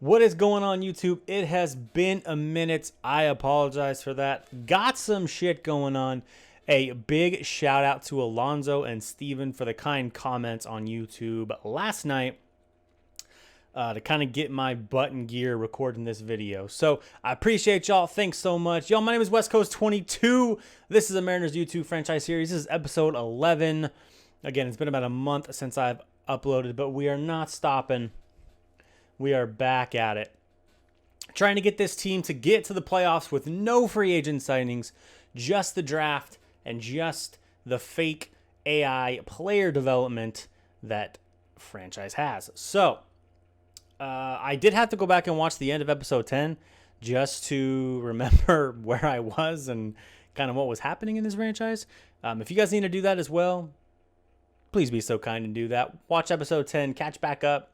What is going on, YouTube? It has been a minute. I apologize for that. Got some shit going on. A big shout out to Alonzo and Steven for the kind comments on YouTube last night to kind of get my butt in gear recording this video. So I appreciate y'all. Thanks so much. Y'all, my name is West Coast 22. This is a Mariners YouTube franchise series. This is episode 11. Again, it's been about a month since I've uploaded, but we are not stopping. We are back at it. Trying to get this team to get to the playoffs with no free agent signings, just the draft and just the fake AI player development that franchise has. So, I did have to go back and watch the end of episode 10 just to remember where I was and kind of what was happening in this franchise. If you guys need to do that as well, please be so kind and do that. Watch episode 10, catch back up.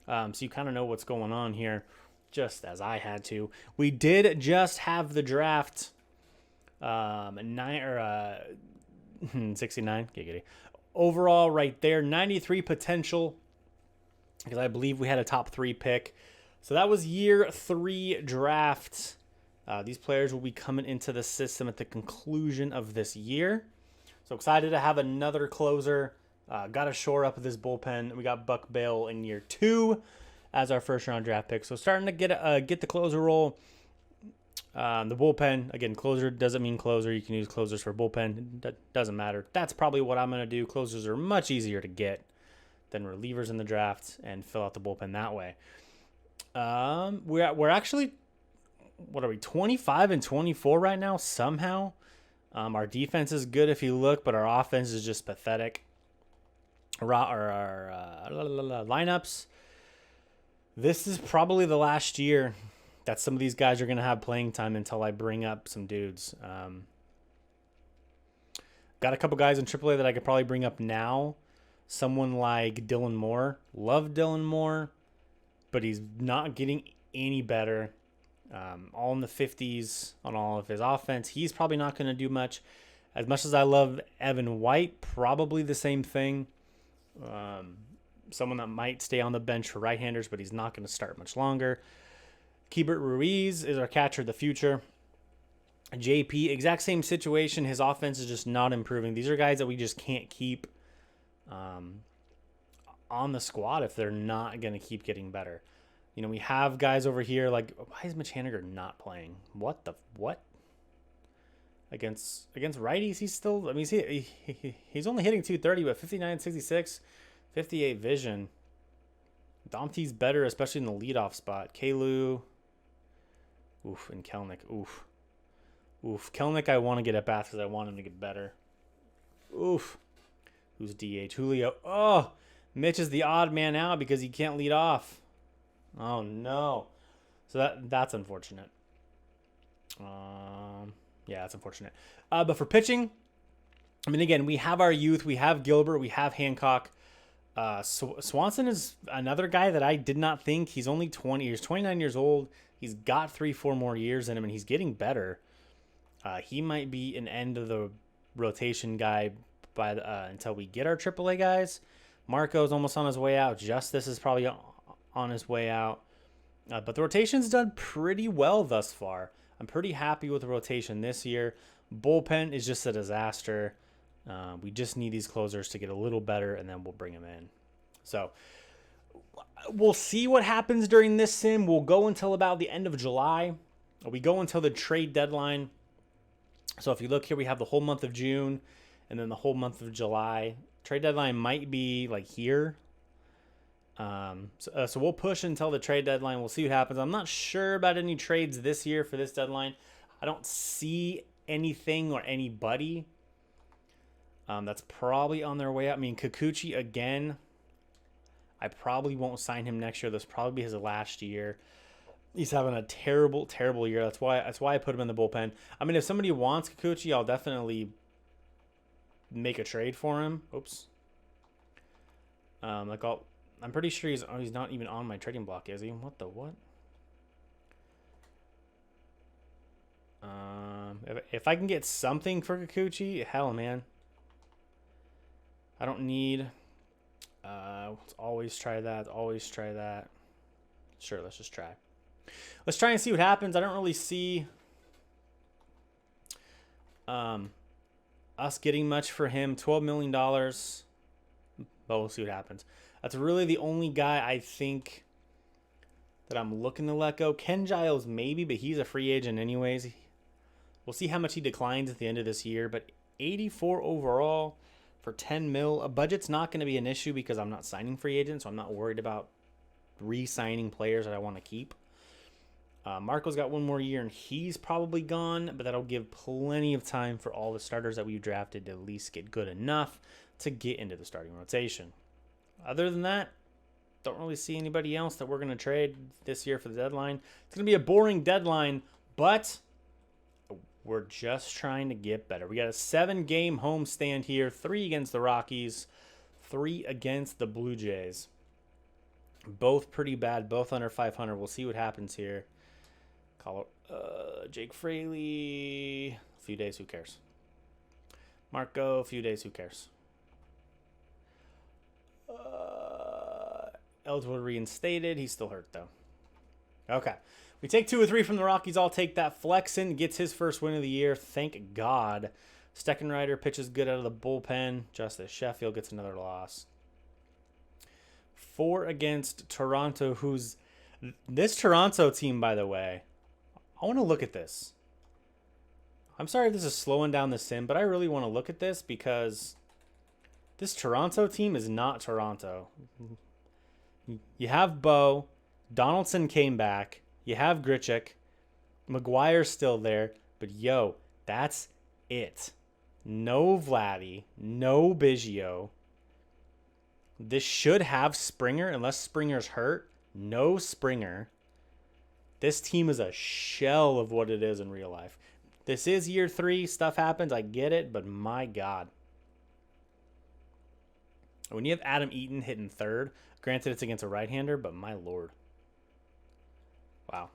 So you kind of know what's going on here, just as I had to. We did just have the draft, 69 giggity. Overall, right there, 93 potential, because I believe we had a top 3 pick. So that was year 3 draft. These players will be coming into the system at the conclusion of this year. So excited to have another closer. Got to shore up this bullpen. We got Buck Bale in year 2 as our first round draft pick. So starting to get the closer role. The bullpen, again, closer doesn't mean closer. You can use closers for bullpen. That doesn't matter. That's probably what I'm going to do. Closers are much easier to get than relievers in the draft and fill out the bullpen that way. We're actually, what are we, 25 and 24 right now somehow. Our defense is good if you look, but our offense is just pathetic. Our lineups. This is probably the last year that some of these guys are going to have playing time until I bring up some dudes. Got a couple guys in AAA that I could probably bring up now. Someone like Dylan Moore. Love Dylan Moore, but he's not getting any better. All in the 50s on all of his offense. He's probably not going to do much. As much as I love Evan White, probably the same thing. Someone that might stay on the bench for right-handers, but he's not going to start much longer. Keiber Ruiz is our catcher of the future. JP, exact same situation. His offense is just not improving. These are guys that we just can't keep on the squad if they're not going to keep getting better. You know, we have guys over here like, why is Mitch Haniger not playing? What? Against righties, he's still, I mean, he's only hitting 230, but 59, 66, 58 vision. Domte's better, especially in the leadoff spot. Kalu, oof, and Kelnick, oof. Kelnick, I want to get at bats because I want him to get better. Oof. Who's DH? Julio. Oh, Mitch is the odd man out because he can't lead off. Oh, no. So that's unfortunate. Yeah, that's unfortunate. But for pitching, I mean, again, we have our youth. We have Gilbert. We have Hancock. Swanson is another guy that I did not think. He's only 20 years, 29 years old. He's got 3-4 more years in him, and he's getting better. He might be an end of the rotation guy until we get our AAA guys. Marco's almost on his way out. Justice is probably on his way out. But the rotation's done pretty well thus far. I'm pretty happy with the rotation this year. Bullpen is just a disaster. We just need these closers to get a little better, and then we'll bring them in. So we'll see what happens during this sim. We'll go until about the end of July. We go until the trade deadline. So if you look here, we have the whole month of June and then the whole month of July. Trade deadline might be like here. So we'll push until the trade deadline. We'll see what happens. I'm not sure about any trades this year for this deadline. I don't see anything or anybody that's probably on their way out. I mean, Kikuchi again. I probably won't sign him next year. This will probably be his last year. He's having a terrible, terrible year. That's why I put him in the bullpen. I mean, if somebody wants Kikuchi, I'll definitely make a trade for him. Oops. I'm pretty sure he's not even on my trading block, is he? What the what? If I can get something for Kikuchi, hell, man. I don't need. Let's always try that. Sure, let's just try. Let's try and see what happens. I don't really see us getting much for him. $12 million. But we'll see what happens. That's really the only guy I think that I'm looking to let go. Ken Giles maybe, but he's a free agent anyways. We'll see how much he declines at the end of this year. But 84 overall for 10 mil. A budget's not going to be an issue because I'm not signing free agents, so I'm not worried about re-signing players that I want to keep. Marco's got one more year, and he's probably gone, but that'll give plenty of time for all the starters that we've drafted to at least get good enough to get into the starting rotation. Other than that, don't really see anybody else that we're going to trade this year for the deadline. It's going to be a boring deadline, but we're just trying to get better. We got a 7-game homestand here, 3 against the Rockies, 3 against the Blue Jays. Both pretty bad, both under 500. We'll see what happens here. Jake Fraley, a few days, who cares? Marco, a few days, who cares? Ellswood reinstated. He's still hurt, though. Okay. We take 2 or 3 from the Rockies. I'll take that. Flexen gets his first win of the year. Thank God. Steckenrider pitches good out of the bullpen. Justice Sheffield gets another loss. 4 against Toronto, who's... This Toronto team, by the way, I want to look at this. I'm sorry if this is slowing down the sim, but I really want to look at this because this Toronto team is not Toronto. You have Bo. Donaldson came back. You have Grichuk. McGuire's still there. But, yo, that's it. No Vladdy. No Biggio. This should have Springer unless Springer's hurt. No Springer. This team is a shell of what it is in real life. This is year 3. Stuff happens. I get it. But my God. When you have Adam Eaton hitting third, granted it's against a right-hander, but my Lord. Wow.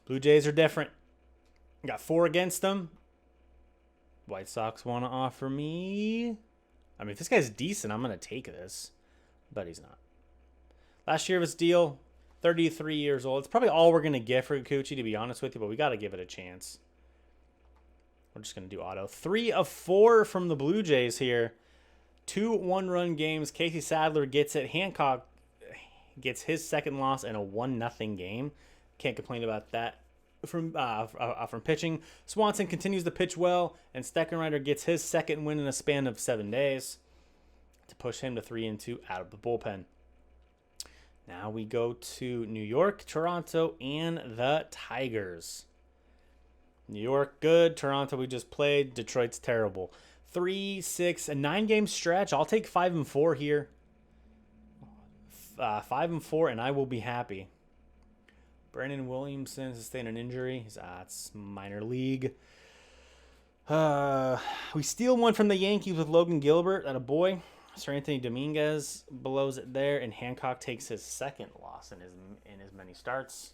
Blue Jays are different. Got 4 against them. White Sox want to offer me... I mean, if this guy's decent, I'm going to take this. But he's not. Last year of his deal, 33 years old. It's probably all we're going to get for Kikuchi, to be honest with you, but we got to give it a chance. We're just going to do auto. 3 of 4 from the Blue Jays here. 2 one-run games. Casey Sadler gets it. Hancock gets his second loss in a 1-0 game. Can't complain about that from pitching. Swanson continues to pitch well, and Steckenrider gets his second win in a span of 7 days to push him to 3-2 out of the bullpen. Now we go to New York, Toronto, and the Tigers. New York, good. Toronto, we just played. Detroit's terrible. 3, 6, a 9-game stretch. I'll take 5 and 4 here. 5 and 4, and I will be happy. Brandon Williamson sustained an injury. It's minor league. We steal one from the Yankees with Logan Gilbert. That a boy. Sir Anthony Dominguez blows it there, and Hancock takes his second loss in his many starts.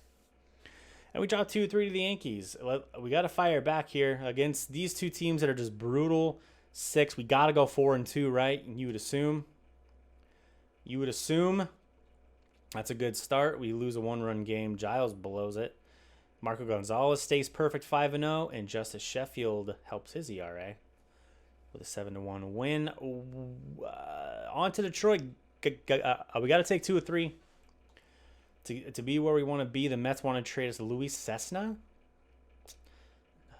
And we drop 2-3 to the Yankees. We got to fire back here against these 2 teams that are just brutal. 6. We got to go 4-2, right? You would assume. That's a good start. We lose a 1-run game. Giles blows it. Marco Gonzalez stays perfect 5-0, and Justice Sheffield helps his ERA with a 7-1 win. On to Detroit. We got to take 2 or 3 to be where we want to be. The Mets want to trade us Luis Cessna,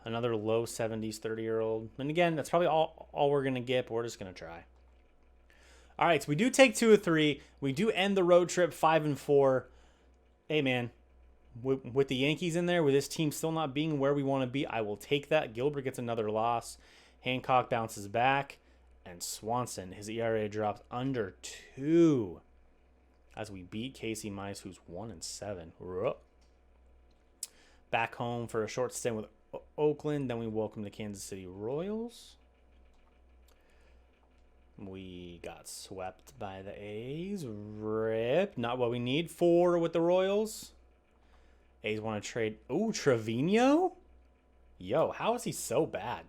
another low 70s 30-year-old. And again, that's probably all we're going to get, but we're just going to try. All right, so we do take 2 or 3. We do end the road trip 5 and 4. Hey, man, with the Yankees in there, with this team still not being where we want to be, I will take that. Gilbert gets another loss. Hancock bounces back. And Swanson, his ERA drops under 2 as we beat Casey Mize, who's 1-7. Back home for a short stint with Oakland. Then we welcome the Kansas City Royals. We got swept by the A's. Rip. Not what we need. 4 with the Royals. A's want to trade. Ooh, Trevino? Yo, how is he so bad?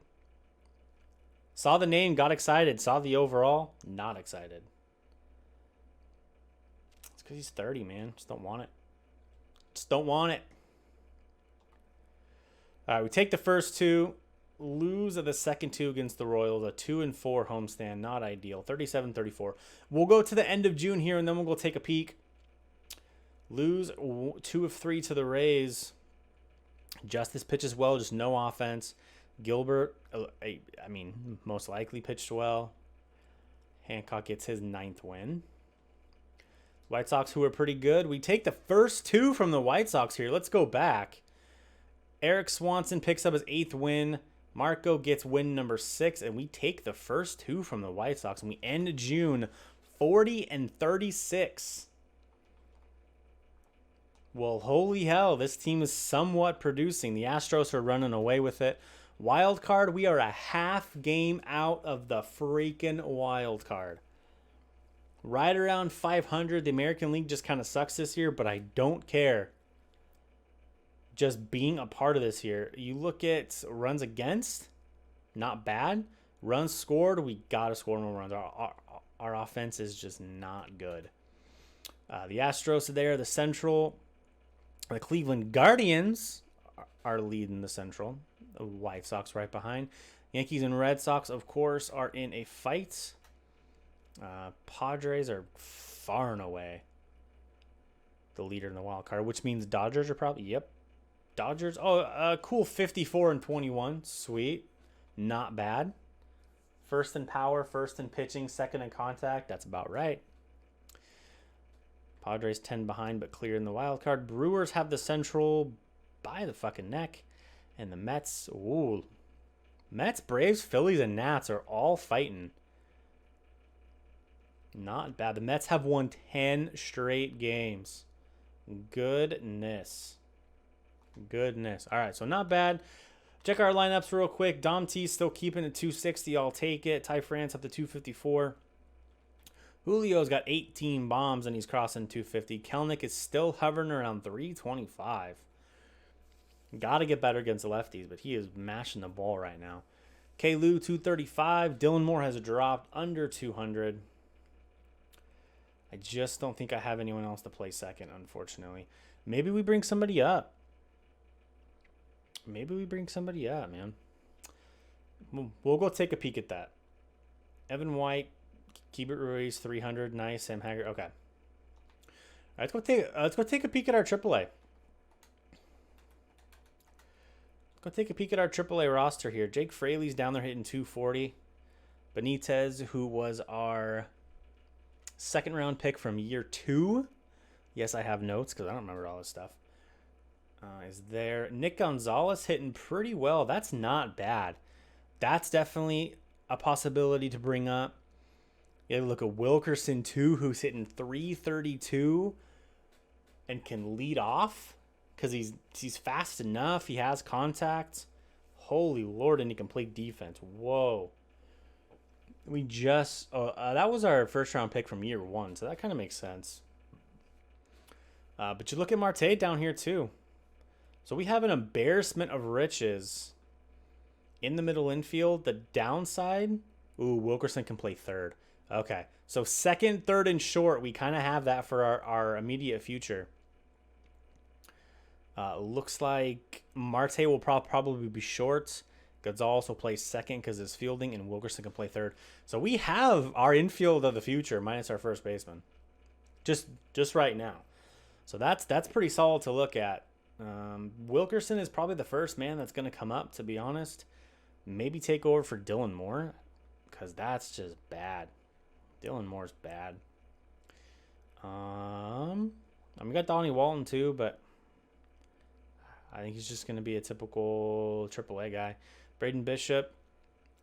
Saw the name, got excited. Saw the overall, not excited. It's because he's 30, man. Just don't want it. Just don't want it. All right, we take the first two. Lose of the second two against the Royals. A 2-4 homestand. Not ideal. 37-34. We'll go to the end of June here, and then we'll go take a peek. Lose 2 of 3 to the Rays. Justice pitches well, just no offense. Gilbert, I mean, most likely pitched well. Hancock gets his 9th win. White Sox, who are pretty good. We take the first two from the White Sox here. Let's go back. Eric Swanson picks up his 8th win. Marco gets win number 6, and we take the first two from the White Sox, and we end June 40-36. Well, holy hell, this team is somewhat producing. The Astros are running away with it. Wild card, we are a half game out of the freaking wild card. Right around 500. The American League just kind of sucks this year, but I don't care. Just being a part of this here. You look at runs against, not bad. Runs scored, we got to score more runs. Our offense is just not good. The Astros are there. The Central, the Cleveland Guardians are leading the Central. The White Sox right behind. Yankees and Red Sox, of course, are in a fight. Padres are far and away the leader in the wild card, which means Dodgers are probably, yep. Dodgers, cool 54-21. Sweet. Not bad. First in power, first in pitching, second in contact. That's about right. Padres 10 behind, but clear in the wild card. Brewers have the Central by the fucking neck. And the Mets, Mets, Braves, Phillies, and Nats are all fighting. Not bad. The Mets have won 10 straight games. Goodness. All right, so not bad. Check our lineups real quick. Dom T still keeping it 260. I'll take it. Ty France up to 254. Julio's got 18 bombs, and he's crossing 250. Kelnick is still hovering around 325. Got to get better against the lefties, but he is mashing the ball right now. K-Lou, 235. Dylan Moore has dropped under 200. I just don't think I have anyone else to play second, unfortunately. Maybe we bring somebody up. Man. We'll go take a peek at that. Evan White, Keiber Ruiz, 300. Nice. Sam Haggard. Okay. All right, let's go take a peek at our AAA. Go take a peek at our AAA roster here. Jake Fraley's down there hitting 240. Benitez, who was our second round pick from year 2. Yes, I have notes because I don't remember all this stuff. Is there. Nick Gonzalez hitting pretty well. That's not bad. That's definitely a possibility to bring up. You look at Wilkerson, too, who's hitting 332 and can lead off because he's fast enough. He has contact. Holy Lord, and he can play defense. Whoa. We just... that was our first-round pick from year 1, so that kind of makes sense. But you look at Marte down here, too. So we have an embarrassment of riches in the middle infield. The downside, Wilkerson can play third. Okay, so second, third, and short, we kind of have that for our immediate future. Looks like Marte will probably be short. Gonzalez will play second because his fielding, and Wilkerson can play third. So we have our infield of the future minus our first baseman. Just right now. So that's pretty solid to look at. Wilkerson is probably the first man that's going to come up, to be honest. Maybe take over for Dylan Moore because that's just bad. Dylan Moore's bad. We got Donnie Walton too, but I think he's just going to be a typical AAA guy. Braden Bishop,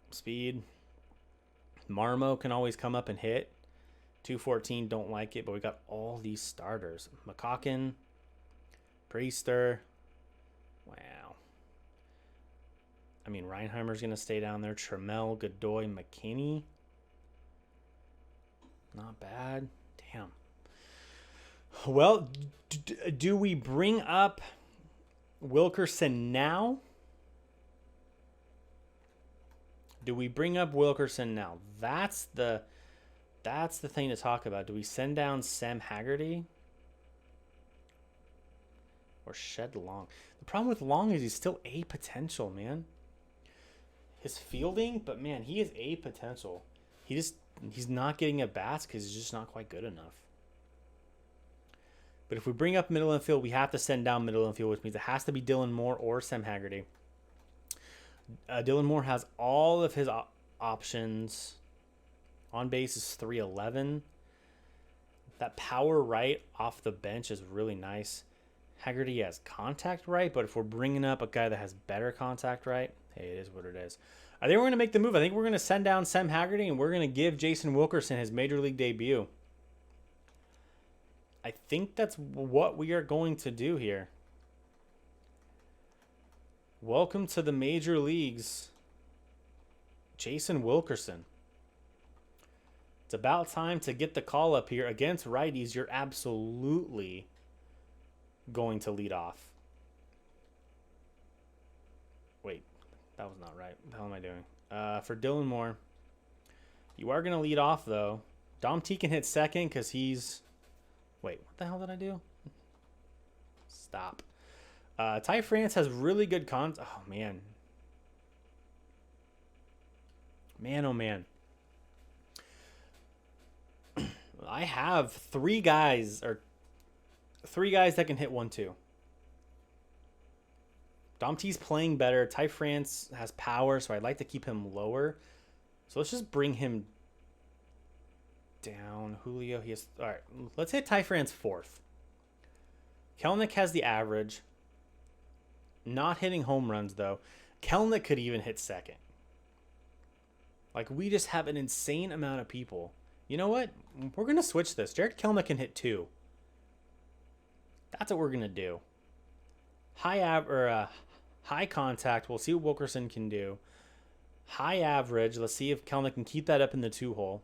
speed. Marmo can always come up and hit. 214, don't like it, but we got all these starters. McCocken, Priester. Wow. I mean, Reinheimer's going to stay down there. Trammell, Godoy, McKinney. Not bad. Damn. Well, do we bring up Wilkerson now? That's the thing to talk about. Do we send down Sam Haggerty? Or Shed Long. The problem with Long is he's still a potential, man. His fielding, but man, he is a potential. He's not getting at bats because he's just not quite good enough. But if we bring up middle infield, we have to send down middle infield, which means it has to be Dylan Moore or Sam Haggerty. Dylan Moore has all of his options. On base is 311. That power right off the bench is really nice. Haggerty has contact right, but if we're bringing up a guy that has better contact right, hey, it is what it is. I think we're going to make the move. I think we're going to send down Sam Haggerty, and we're going to give Jason Wilkerson his Major League debut. I think that's what we are going to do here. Welcome to the Major Leagues, Jason Wilkerson. It's about time to get the call up here. Against righties, you're absolutely going to lead off. Wait, that was not right. What the hell am I doing? For Dylan Moore, you are going to lead off, though. Dom T can hit second because he's... Wait, what the hell did I do? Stop. Ty France has really good Oh, man. Man, oh, man. I have three guys that can hit 1-2. Dom T's playing better. Ty France has power, so I'd like to keep him lower. So let's just bring him down. Julio, he has... All right, let's hit Ty France fourth. Kelenic has the average. Not hitting home runs, though. Kelenic could even hit second. Like, we just have an insane amount of people. You know what? We're going to switch this. Jared Kelenic can hit 2. That's what we're going to do. High contact. We'll see what Wilkerson can do. High average. Let's see if Kelenic can keep that up in the 2-hole.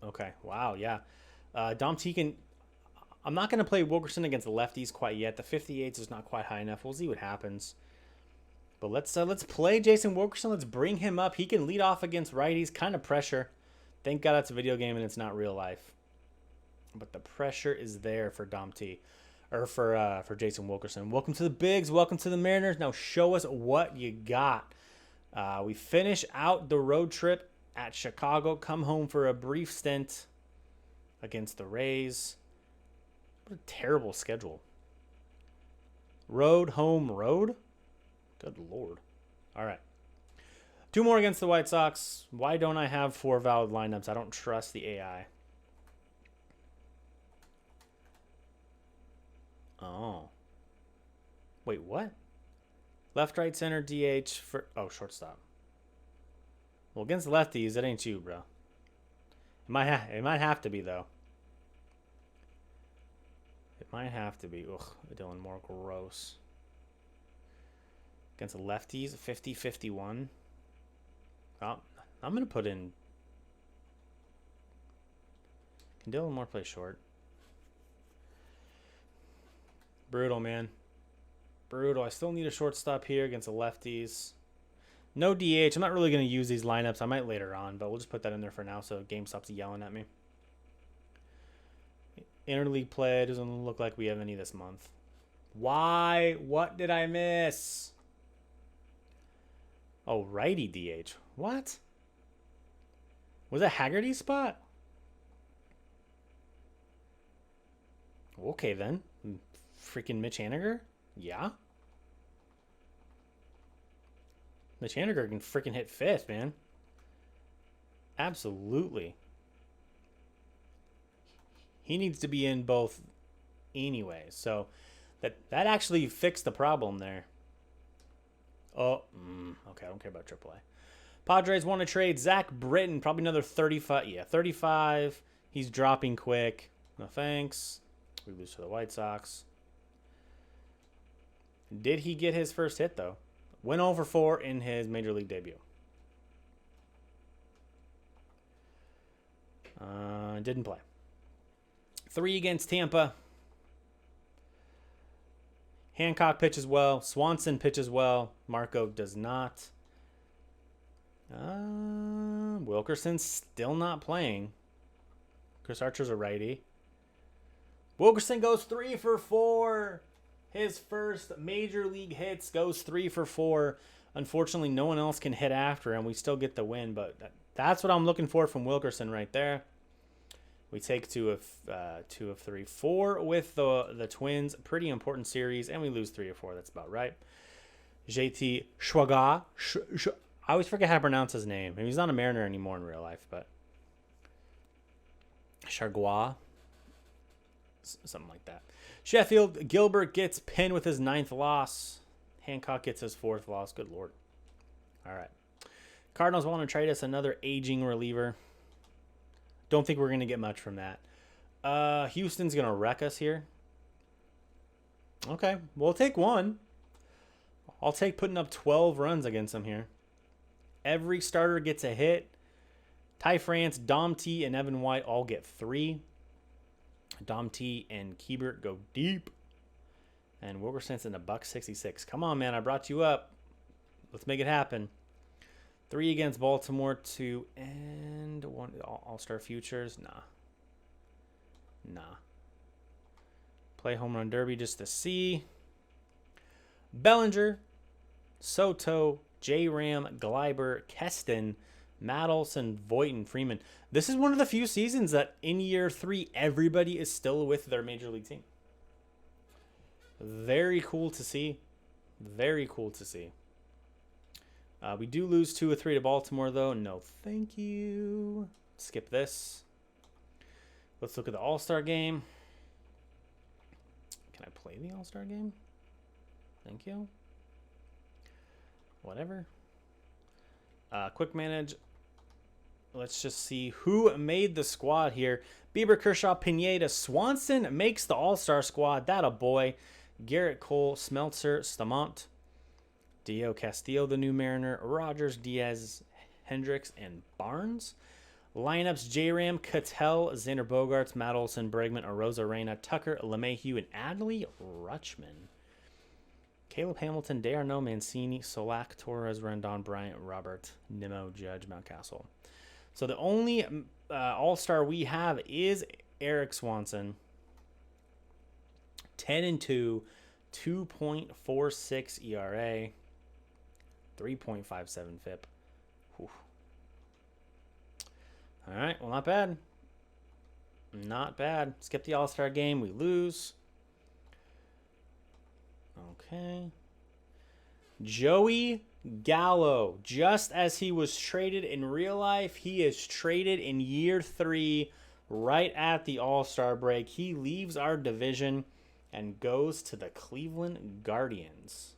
Okay. Wow, yeah. Dom T can... I'm not going to play Wilkerson against the lefties quite yet. The 58s is not quite high enough. We'll see what happens. But let's play Jason Wilkerson. Let's bring him up. He can lead off against righties. Kind of pressure. Thank God it's a video game and it's not real life. But the pressure is there for Dom T. Or for Jason Wilkerson. Welcome to the Bigs. Welcome to the Mariners. Now show us what you got. We finish out the road trip at Chicago. Come home for a brief stint against the Rays. What a terrible schedule. Road, home, road? Good Lord. All right. 2 more against the White Sox. Why don't I have 4 valid lineups? I don't trust the AI. Oh. Wait, what? Left, right, center, DH for... Oh, shortstop. Well, against the lefties, that ain't you, bro. It might have to be, though. It might have to be. Ugh, Dylan Moore, gross. Against the lefties, 50-51. Oh, I'm going to put in... Can Dylan Moore play short? Brutal, man. Brutal. I still need a shortstop here against the lefties. No DH. I'm not really going to use these lineups. I might later on, but we'll just put that in there for now so game stops yelling at me. Interleague play. Doesn't look like we have any this month. Why? What did I miss? Oh, righty DH. What? Was that Haggerty's spot? Okay, then. Freaking Mitch Haniger? Yeah. Mitch Haniger can freaking hit 5th, man. Absolutely. He needs to be in both anyway. So that actually fixed the problem there. Oh, okay. I don't care about AAA. Padres want to trade Zach Britton. Probably another 35. Yeah, 35. He's dropping quick. No thanks. We lose to the White Sox. Did he get his first hit, though? Went 0 for 4 in his Major League debut. Didn't play. 3 against Tampa. Hancock pitches well. Swanson pitches well. Marco does not. Wilkerson's still not playing. Chris Archer's a righty. Wilkerson goes 3 for 4. His first major league hits goes 3 for 4. Unfortunately, no one else can hit after him. We still get the win, but that's what I'm looking for from Wilkerson right there. We take 2 of 3. 4 with the Twins. Pretty important series, and we lose 3 or 4. That's about right. JT Schwaga. I always forget how to pronounce his name. He's not a Mariner anymore in real life, but Chargois. Something like that. Sheffield, Gilbert gets pinned with his 9th loss. Hancock gets his 4th loss. Good Lord. All right. Cardinals want to trade us another aging reliever. Don't think we're going to get much from that. Houston's going to wreck us here. Okay. We'll take one. I'll take putting up 12 runs against them here. Every starter gets a hit. Ty France, Dom T, and Evan White all get 3. Dom T and Keiber go deep. And Wilkerson's in a $1.66. Come on, man. I brought you up. Let's make it happen. 3 against Baltimore, 2 and 1 All-Star Futures. Nah. Play Home Run Derby just to see. Bellinger, Soto, J-Ram, Gleiber, Keston, Madelson, Voit, and Freeman. This is one of the few seasons that in year 3, everybody is still with their major league team. Very cool to see. Very cool to see. We do lose 2 or 3 to Baltimore, though. No, thank you. Skip this. Let's look at the All-Star game. Can I play the All-Star game? Thank you. Whatever. Quick manage. Let's just see who made the squad here. Bieber, Kershaw, Pineda, Swanson makes the All-Star squad. That a boy. Garrett Cole, Smeltzer, Stamont, Dio Castillo, the new Mariner, Rogers, Diaz, Hendricks, and Barnes. Lineups: J-Ram, Cattell, Xander Bogaerts, Matt Olson, Bregman, Arozarena, Tucker, LeMahieu, and Adley Rutschman. Caleb Hamilton, D'Arnaud, Mancini, Solak, Torres, Rendon, Bryant, Robert, Nimmo, Judge, Mountcastle. So the only All-Star we have is Eric Swanson. 10-2, 2.46 ERA, 3.57 FIP. Whew. All right, well, not bad. Not bad. Skip the All-Star game. We lose. Okay. Joey Gallo. Just as he was traded in real life, he is traded in year 3 right at the All-Star break. He leaves our division and goes to the Cleveland Guardians.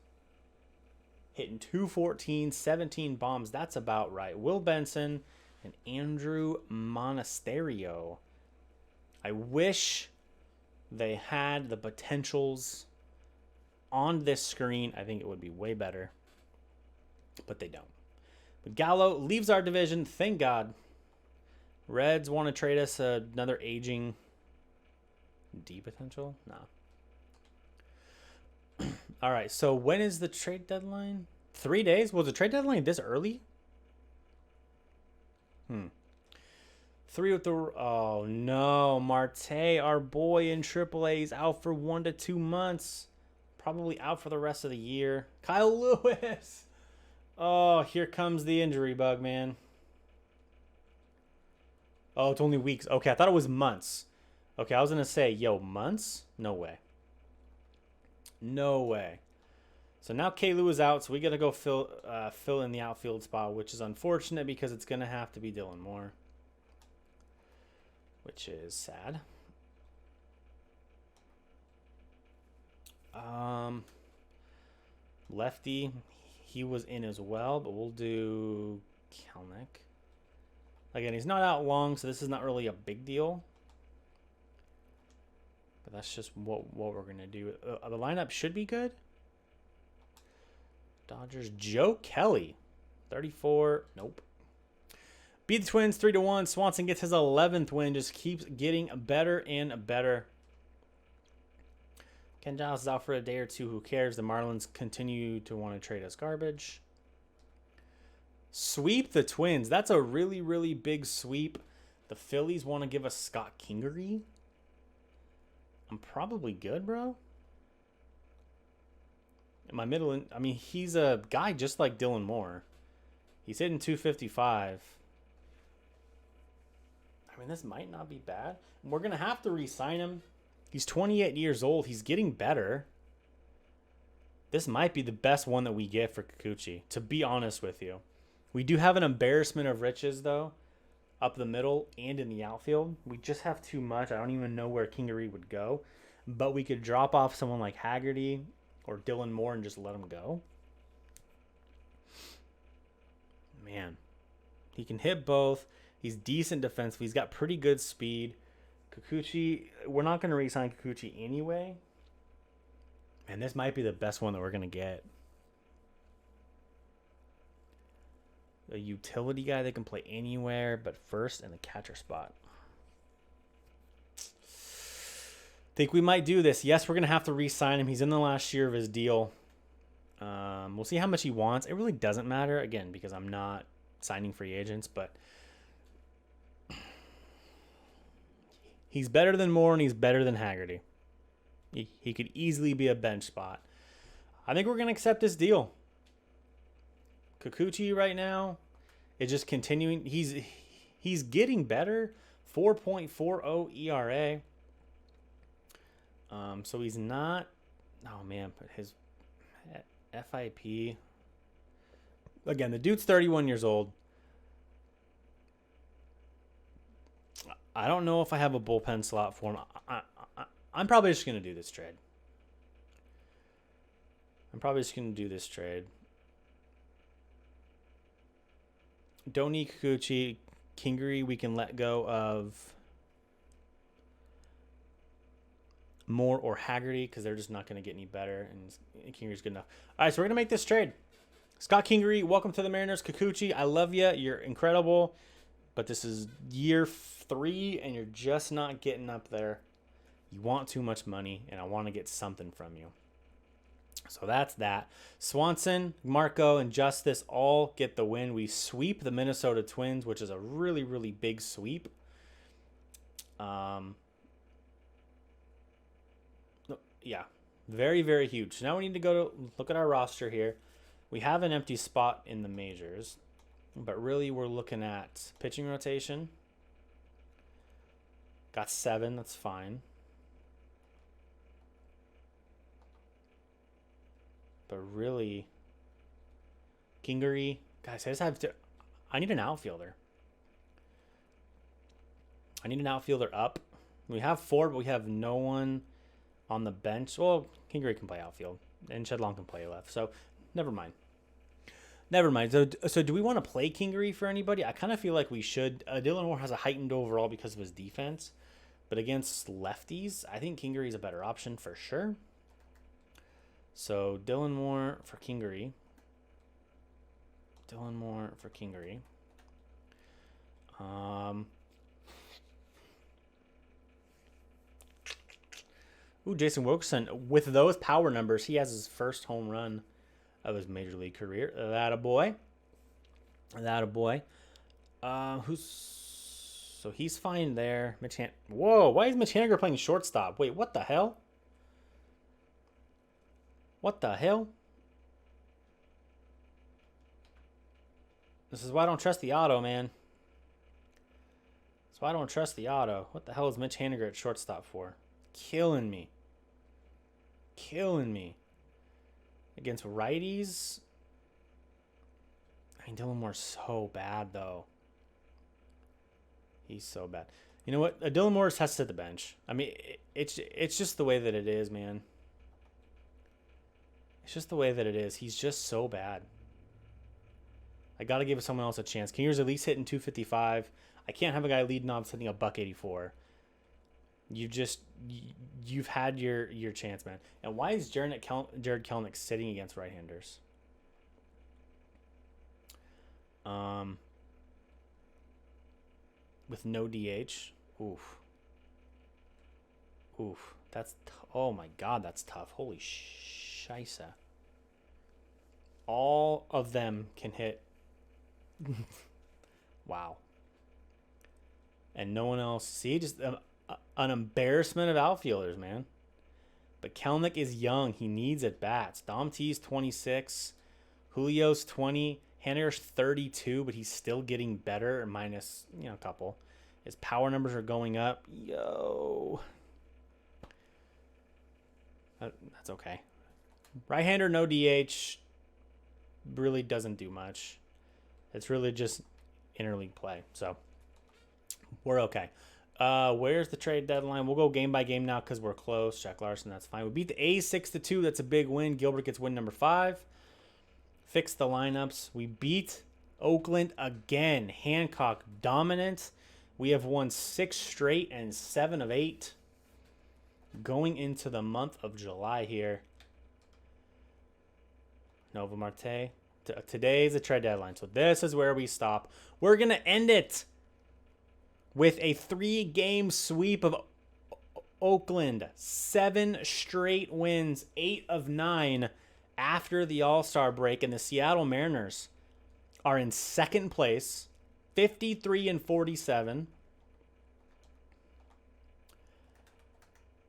Hitting 214, 17 bombs. That's about right. Will Benson and Andrew Monasterio. I wish they had the potentials on this screen. I think it would be way better, but they don't. But Gallo leaves our division. Thank God. Reds want to trade us another aging D potential? No. All right, so when is the trade deadline? 3 days? Was the trade deadline this early? 3 with the... Oh, no. Marte, our boy in AAA, is out for 1 to 2 months. Probably out for the rest of the year. Kyle Lewis. Oh, here comes the injury bug, man. Oh, it's only weeks. Okay, I thought it was months. Okay, I was going to say, yo, months? No way. No way. So now K-Lou is out, so we got to go fill in the outfield spot, which is unfortunate because it's going to have to be Dylan Moore, which is sad. Lefty, he was in as well, but we'll do Kelnick. Again, he's not out long, so this is not really a big deal. But that's just what we're going to do. The lineup should be good. Dodgers, Joe Kelly, 34. Nope. Beat the Twins 3-1. Swanson gets his 11th win. Just keeps getting better and better. Ken Giles is out for a day or two. Who cares? The Marlins continue to want to trade us garbage. Sweep the Twins. That's a really, really big sweep. The Phillies want to give us Scott Kingery. I'm probably good, bro. My middle, I mean, he's a guy just like Dylan Moore. He's hitting 255. I mean, this might not be bad. We're going to have to re-sign him. He's 28 years old. He's getting better. This might be the best one that we get for Kikuchi, to be honest with you. We do have an embarrassment of riches, though, up the middle and in the outfield. We just have too much. I don't even know where Kingery would go. But we could drop off someone like Haggerty or Dylan Moore and just let him go. Man, he can hit both. He's decent defensively. He's got pretty good speed. Kikuchi, we're not going to re-sign Kikuchi anyway. And this might be the best one that we're going to get. A utility guy that can play anywhere but first in the catcher spot. Think we might do this. Yes, we're going to have to re-sign him. He's in the last year of his deal. We'll see how much he wants. It really doesn't matter, again, because I'm not signing free agents, but he's better than Moore and he's better than Haggerty. He could easily be a bench spot. I think we're going to accept this deal. Kikuchi right now is just continuing. He's getting better. 4.40 ERA. So he's not. Oh man, but his FIP. Again, the dude's 31 years old. I don't know if I have a bullpen slot for him. I'm probably just going to do this trade. Don't need Kikuchi. Kingery, we can let go of Moore or Haggerty because they're just not going to get any better, and Kingery's good enough. All right, so we're going to make this trade. Scott Kingery, welcome to the Mariners. Kikuchi, I love you. You're incredible, but this is year 3, and you're just not getting up there. You want too much money, and I want to get something from you. So that's that. Swanson, Marco, and Justice all get the win. We sweep the Minnesota Twins, which is a really, really big sweep. Yeah, very, very huge. Now we need to go to look at our roster here. We have an empty spot in the majors, but really we're looking at pitching rotation. Got 7, that's fine. But really, Kingery, guys, I need an outfielder. Up. We have 4, but we have no one on the bench. Well, Kingery can play outfield, and Shedlong can play left. So, never mind. So do we want to play Kingery for anybody? I kind of feel like we should. Dylan Moore has a heightened overall because of his defense. But against lefties, I think Kingery is a better option for sure. So, Dylan Moore for Kingery. Jason Wilkerson. With those power numbers, he has his first home run of his major league career. That a boy. So he's fine there. Whoa, why is Mitch Haniger playing shortstop? Wait, what the hell? This is why I don't trust the auto, man. What the hell is Mitch Haniger at shortstop for? Killing me. Against righties? I mean, Dylan Moore's so bad, though. He's so bad. You know what? Dylan Moore has to sit the bench. I mean, it's just the way that it is, man. He's just so bad. I got to give someone else a chance. Kinger's at least hitting 255. I can't have a guy leading off hitting a $184. You've had your chance, man. And why is Jared Kelenic sitting against right-handers? With no DH. Oof. Oh my God, that's tough. Holy scheisse. All of them can hit. Wow. And no one else. See, just an embarrassment of outfielders, man. But Kelenic is young. He needs at bats. Dom T's 26. Julio's 20. Haniger's 32, but he's still getting better, minus, a couple. His power numbers are going up. Yo. That's okay. Right-hander, no DH. Really doesn't do much. It's really just interleague play. So, we're okay. Where's the trade deadline? We'll go game by game now because we're close. Jack Larson, that's fine. We beat the A's 6-2. That's a big win. Gilbert gets win number 5. Fix the lineups. We beat Oakland again. Hancock dominant. We have won 6 straight and 7 of 8. Going into the month of July here. Nova Marte. Today's the trade deadline. So this is where we stop. We're going to end it with a 3-game sweep of Oakland. 7 straight wins. 8 of 9 after the All-Star break. And the Seattle Mariners are in second place. 53-47.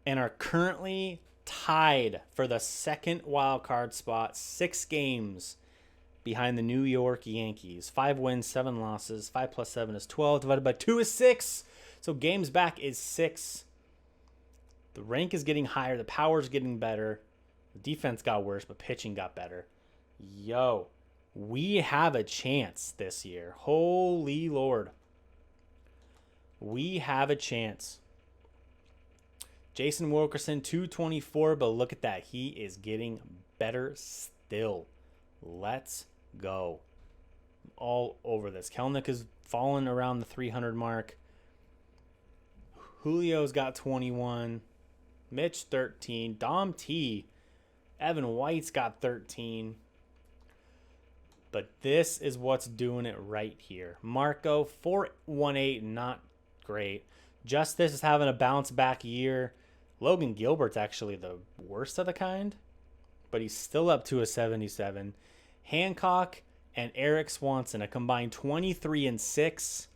And are currently tied for the second wild card spot. 6 games behind the New York Yankees. 5 wins, 7 losses. 5 plus 7 is 12. Divided by 2 is 6. So games back is 6. The rank is getting higher. The power is getting better. The defense got worse, but pitching got better. Yo, we have a chance this year. Holy Lord. We have a chance. Jason Wilkerson, 224, but look at that. He is getting better still. Let's go. All over this. Kelenic is falling around the 300 mark. Julio's got 21. Mitch, 13. Dom T. Evan White's got 13. But this is what's doing it right here. Marco, 418, not great. Justice is having a bounce back year. Logan Gilbert's actually the worst of the kind, but he's still up to a 77. Hancock and Eric Swanson, a combined 23-6.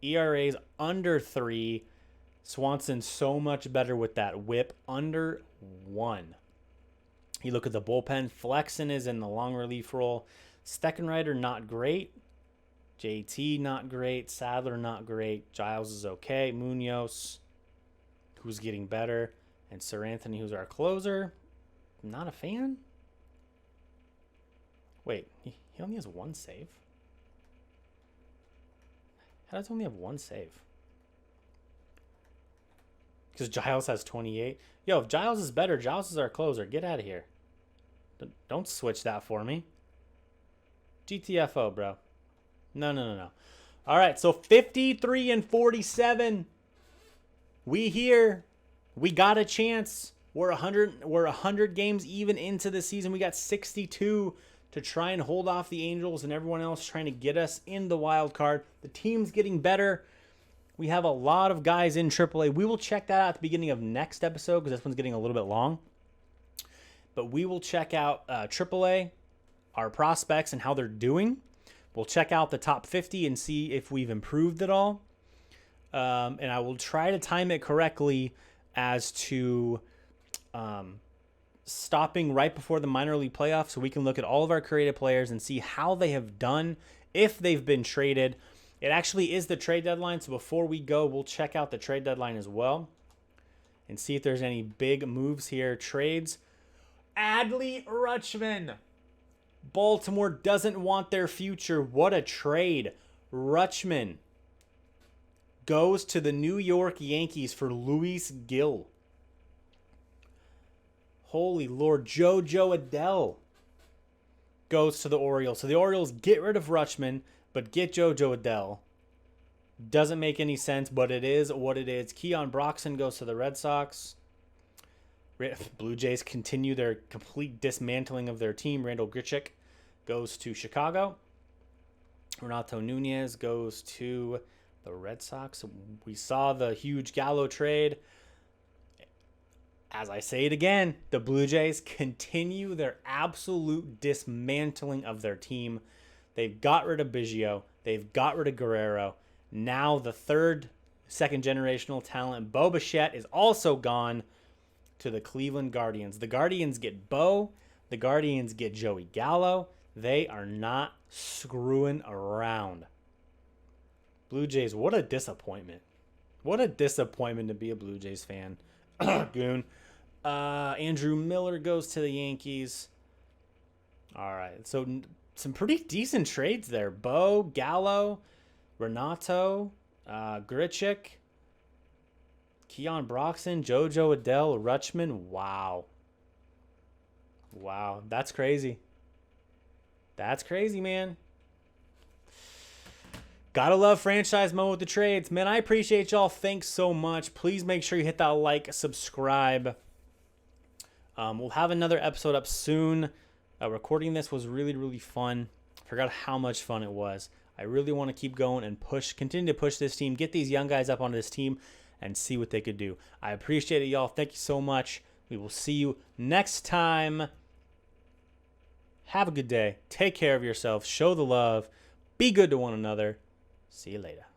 ERA's under 3. Swanson so much better with that whip, under 1. You look at the bullpen. Flexen is in the long relief role. Steckenrider, not great. JT, not great. Sadler, not great. Giles is okay. Munoz, who's getting better. And Sir Anthony, who's our closer. Not a fan? Wait, he only has 1 save? How does he only have 1 save? Because Giles has 28. Yo, if Giles is better, Giles is our closer. Get out of here. Don't switch that for me. GTFO, bro. No. All right, so 53-47. We here. We got a chance. We're 100 games even into the season. We got 62 to try and hold off the Angels and everyone else trying to get us in the wild card. The team's getting better. We have a lot of guys in AAA. We will check that out at the beginning of next episode because this one's getting a little bit long. But we will check out AAA, our prospects, and how they're doing. We'll check out the top 50 and see if we've improved at all. And I will try to time it correctly as to stopping right before the minor league playoffs so we can look at all of our creative players and see how they have done, if they've been traded. It actually is the trade deadline, so before we go, we'll check out the trade deadline as well and see if there's any big moves here. Trades. Adley Rutschman. Baltimore doesn't want their future. What a trade. Rutschman goes to the New York Yankees for Luis Gil. Holy Lord. Jojo Adele goes to the Orioles. So the Orioles get rid of Rutschman, but get Jojo Adele. Doesn't make any sense, but it is what it is. Keon Broxton goes to the Red Sox. Blue Jays continue their complete dismantling of their team. Randall Grichuk goes to Chicago. Renato Nunez goes to the Red Sox. We saw the huge Gallo trade. As I say it again, the Blue Jays continue their absolute dismantling of their team. They've got rid of Biggio. They've got rid of Guerrero. Now the third second generational talent. Bo Bichette is also gone to the Cleveland Guardians. The Guardians get Bo. The Guardians get Joey Gallo. They are not screwing around. Blue Jays, what a disappointment. What a disappointment to be a Blue Jays fan. Goon. Andrew Miller goes to the Yankees. All right, so some pretty decent trades there. Bo, Gallo, Renato, Grichuk, Keon Broxton, Jojo, Adele, Rutschman. Wow. Wow, that's crazy. That's crazy, man. Gotta love franchise mode with the trades. Man, I appreciate y'all. Thanks so much. Please make sure you hit that like, subscribe. We'll have another episode up soon. Recording this was really, really fun. Forgot how much fun it was. I really want to keep going and continue to push this team, get these young guys up onto this team, and see what they could do. I appreciate it, y'all. Thank you so much. We will see you next time. Have a good day. Take care of yourself. Show the love. Be good to one another. See you later.